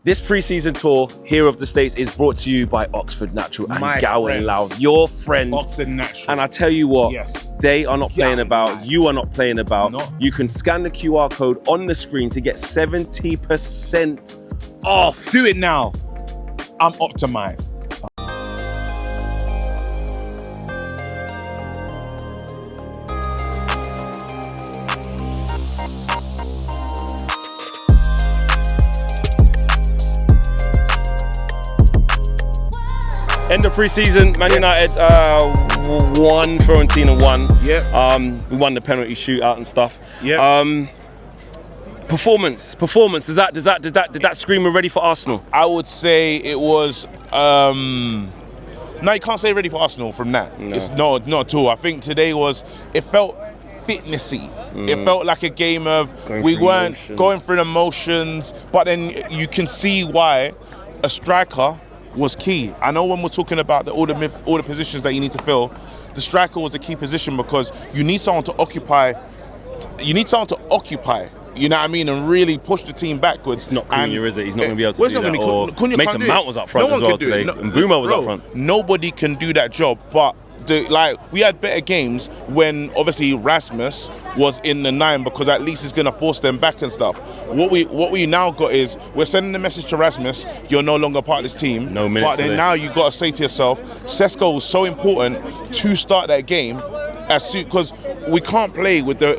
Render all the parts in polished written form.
This pre-season tour here of the States is brought to you by Oxford Natural and Gowan Loud, your friends. Oxford Natural. And I tell you what, they are not playing about, right. you are not playing about. You can scan the QR code on the screen to get 70% off. Do it now. I'm optimized. End of pre-season, Man United won, Fiorentina won. We won the penalty shootout and stuff. Performance. Did that scream we're ready for Arsenal? I would say it was. No, you can't say ready for Arsenal from that. No. It's not at all. I think today it felt fitnessy. It felt like a game of we weren't going through the emotions, but then you can see why a striker was key. I know when we're talking about all the positions that you need to fill, the striker was a key position because you need someone to occupy. You know what I mean, and really push the team backwards. It's not Cunha, is it? He's not going to be able to do that. Or Mason Mount was up front as well today, and Boomer was up front. Nobody can do that job, but we had better games when obviously Rasmus was in the 9 because at least it's going to force them back and stuff. What we now got is we're sending the message to Rasmus, you're no longer part of this team. No minutes. But then now you got to say to yourself, Sesko was so important to start that game because we can't play with the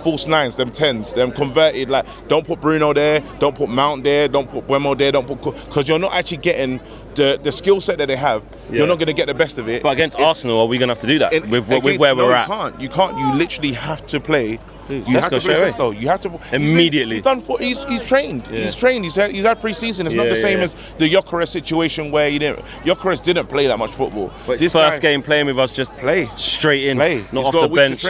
false 9s, them 10s, them converted. Like, don't put Bruno there, don't put Mount there, don't put Buemo there, because you're not actually getting the skill set that they have. You're not going to get the best of it. But against Arsenal, are we going to have to do that with where we're at? You can't. You literally have to play. You have to play Sesko. You have to immediately. He's trained. He's trained. He's had pre-season. It's not the same as the Gyökeres situation where Gyökeres didn't play that much football. But his first game playing with us, just play straight in, not off the bench.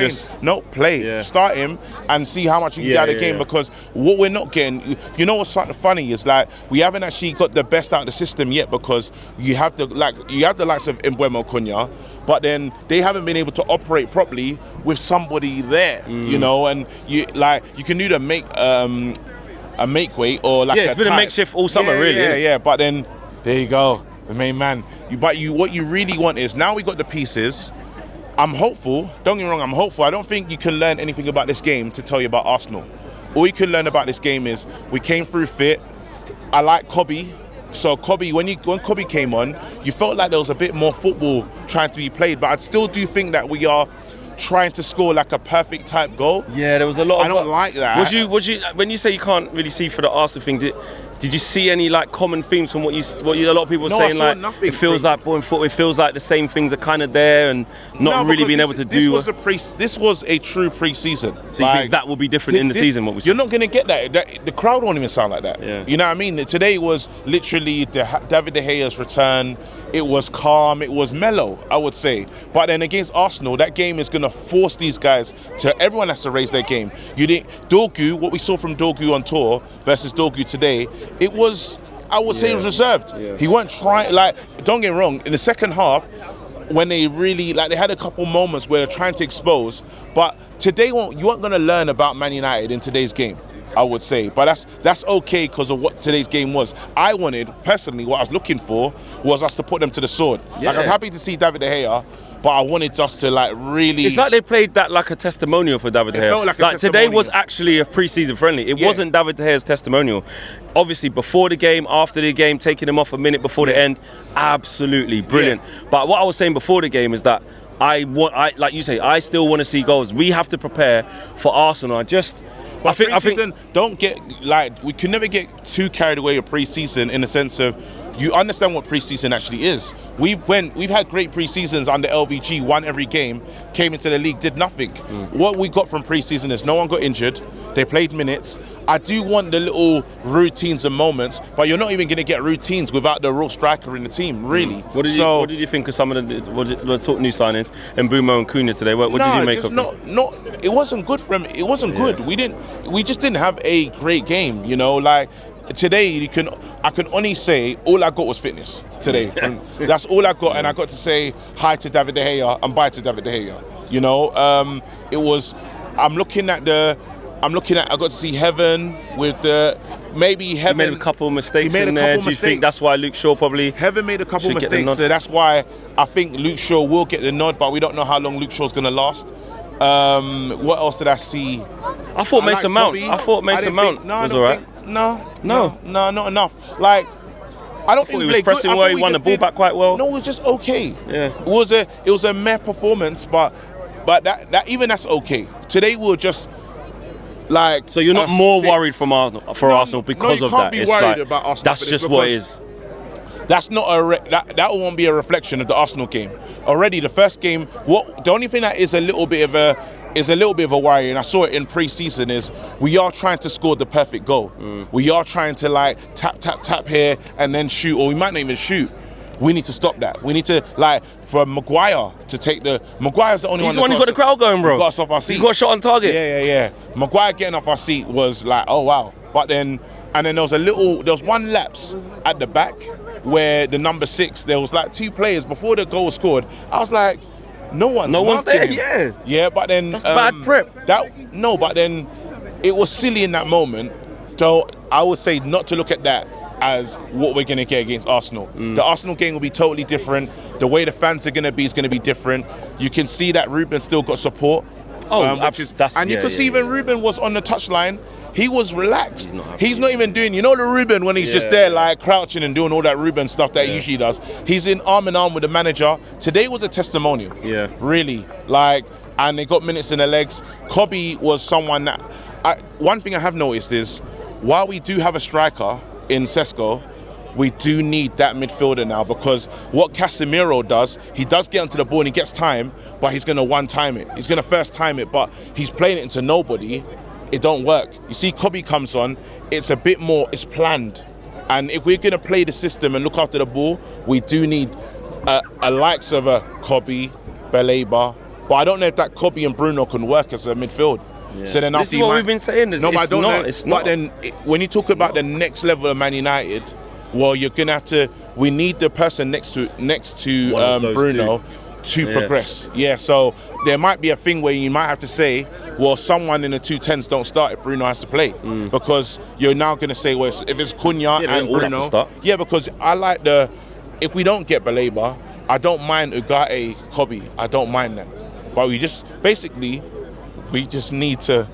Play. Start him and see how much you can get out of the game. Because what we're not getting, you know what's sort of funny is like we haven't actually got the best out of the system yet because you have the likes of Mbeumo, Cunha. But then they haven't been able to operate properly with somebody there, you know, and you can do the make weight or like it's been a makeshift all summer, really. Yeah. But then there you go, the main man. What you really want is now we got the pieces. I'm hopeful. Don't get me wrong, I'm hopeful. I don't think you can learn anything about this game to tell you about Arsenal. All you can learn about this game is we came through fit. I like Kobe. So Kobe, when Kobe came on, you felt like there was a bit more football trying to be played, but I still do think that we are trying to score like a perfect type goal. Yeah, there was a lot of... I don't like that. Was you when you say you can't really see for the Arsenal thing, did you see any like common themes from what a lot of people were saying? Like it feels like boring football. It feels like the same things are kind of there and not really being able to do. This was a true pre-season. So you think that will be different in the season? What we you're not going to get that. The crowd won't even sound like that. Yeah. You know what I mean? Today was literally David De Gea's return. It was calm. It was mellow, I would say. But then against Arsenal, that game is going to force these guys to. Everyone has to raise their game. Dorgu, what we saw from Dorgu on tour versus Dorgu today. It was, I would say, it was reserved. Yeah. He weren't trying, don't get me wrong, in the second half, when they really, they had a couple moments where they're trying to expose, but today you weren't going to learn about Man United in today's game, I would say. But that's okay because of what today's game was. I wanted, personally, what I was looking for was us to put them to the sword. Yeah. I was happy to see David De Gea, but I wanted us to really... It's like they played that like a testimonial for David De Gea. Like today was actually a pre-season friendly. It wasn't David De Gea's testimonial. Obviously, before the game, after the game, taking him off a minute before the end, absolutely brilliant. But what I was saying before the game is that like you say, I still want to see goals. We have to prepare for Arsenal. I think don't get we can never get too carried away with pre-season in the sense of you understand what pre-season actually is. We've had great pre-seasons under LVG, won every game, came into the league, did nothing. What we got from pre-season is no one got injured. They played minutes. I do want the little routines and moments, but you're not even going to get routines without the real striker in the team, really. What did you think of some of the new signings and Boomer and Cunha today? What did you make of them? It wasn't good for them. It wasn't good. We just didn't have a great game, you know, today I can only say all I got was fitness today. That's all I got, and I got to say hi to David De Gea and bye to David De Gea. You know, I got to see Heaven with the maybe Heaven made a couple of mistakes in there. Do you think that's why Luke Shaw probably? Heaven made a couple of mistakes, so that's why I think Luke Shaw will get the nod, but we don't know how long Luke Shaw's going to last. What else did I see? I thought Mason Mount. I thought Mason Mount was alright. No, not enough. Like, I don't think he was pressing well. He won the ball back quite well. No, it was just okay. Yeah, it was a meh performance, but that's okay. Today we were just like. So you're not more worried for Arsenal because of that? You can't be worried about Arsenal. That's just what it is. That's not that won't be a reflection of the Arsenal game. Already the first game, the only thing that is a little bit of a worry, and I saw it in pre-season, is we are trying to score the perfect goal. We are trying to like tap here and then shoot, or we might not even shoot. We need to stop that. We need to, like, for Maguire to take Maguire's the only one. He's the one who got the crowd going, bro. Got us off our seat. He got a shot on target. Yeah. Maguire getting off our seat was like, oh wow. But then there was one lapse at the back where the number 6, there was like 2 players before the goal was scored. I was like, no one's there. Him. Yeah, but then that's bad prep. But then it was silly in that moment. So I would say not to look at that as what we're going to get against Arsenal. The Arsenal game will be totally different. The way the fans are going to be is going to be different. You can see that Ruben still got support. You could see even Ruben was on the touchline. He was relaxed. He's not even doing, the Ruben when he's just there like crouching and doing all that Ruben stuff that he usually does. He's in arm in arm with the manager. Today was a testimonial. Yeah. Really. And they got minutes in their legs. Kobe was someone that, one thing I have noticed is, while we do have a striker in Sesko, we do need that midfielder now, because what Casemiro does, he does get onto the ball and he gets time, but he's going to one-time it. He's going to first time it, but he's playing it into nobody. It don't work. You see, Kobe comes on, it's a bit more, it's planned. And if we're going to play the system and look after the ball, we do need a likes of a Kobe, Baleba, but I don't know if that Kobe and Bruno can work as a midfield. Yeah. So then this is what we've been saying. But then when you talk about the next level of Man United, well, you're gonna have to. We need the person next to Bruno to progress. Yeah. So there might be a thing where you might have to say, well, someone in the 210s don't start if Bruno has to play, because you're now gonna say, well, if it's Cunha and Bruno, because I like if we don't get Baleba, I don't mind Ugarte, Kobe. I don't mind that, but we just need to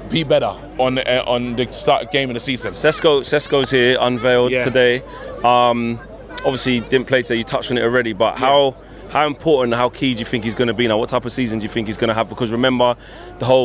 be better on the start game of the season. Sesko's here, unveiled today. Obviously didn't play today. You touched on it already, but how important, how key do you think he's going to be now? What type of season do you think he's going to have? Because remember,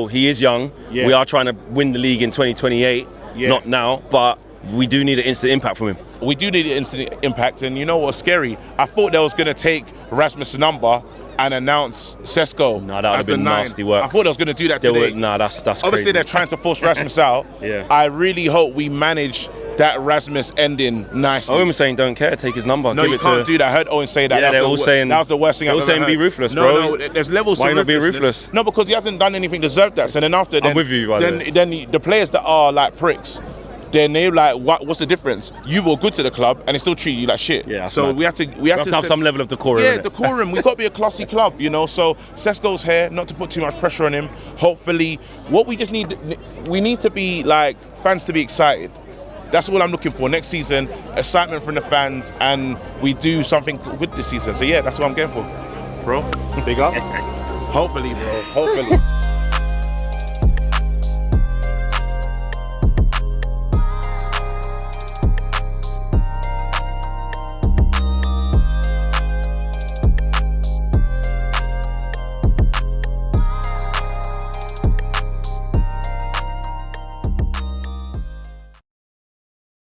he is young. Yeah. We are trying to win the league in 2028, not now, but we do need an instant impact from him. We do need an instant impact, and you know what's scary? I thought they was going to take Rasmus' number and announce Sesko. No, that would have been nasty work. I thought I was going to do that today. That's obviously crazy. They're trying to force Rasmus out. Yeah. I really hope we manage that Rasmus ending nicely. Owen was saying don't care, take his number. No, you can't do that. I heard Owen say that. Yeah, they're all saying that was the worst thing I've ever heard. They're all saying be ruthless, bro. No, there's levels to ruthlessness. Why not be ruthless? No, because he hasn't done anything to deserve that. So then after, I'm with you, then the players that are like pricks, then they're like, what's the difference? You were good to the club and they still treat you like shit. Yeah, so we have to have some level of decorum. Yeah, decorum. We've got to be a classy club, So Sesko's here, not to put too much pressure on him. Hopefully, we need to be like fans to be excited. That's what I'm looking for next season. Excitement from the fans, and we do something good this season. So yeah, that's what I'm going for, bro. Big up. Hopefully, bro. Hopefully.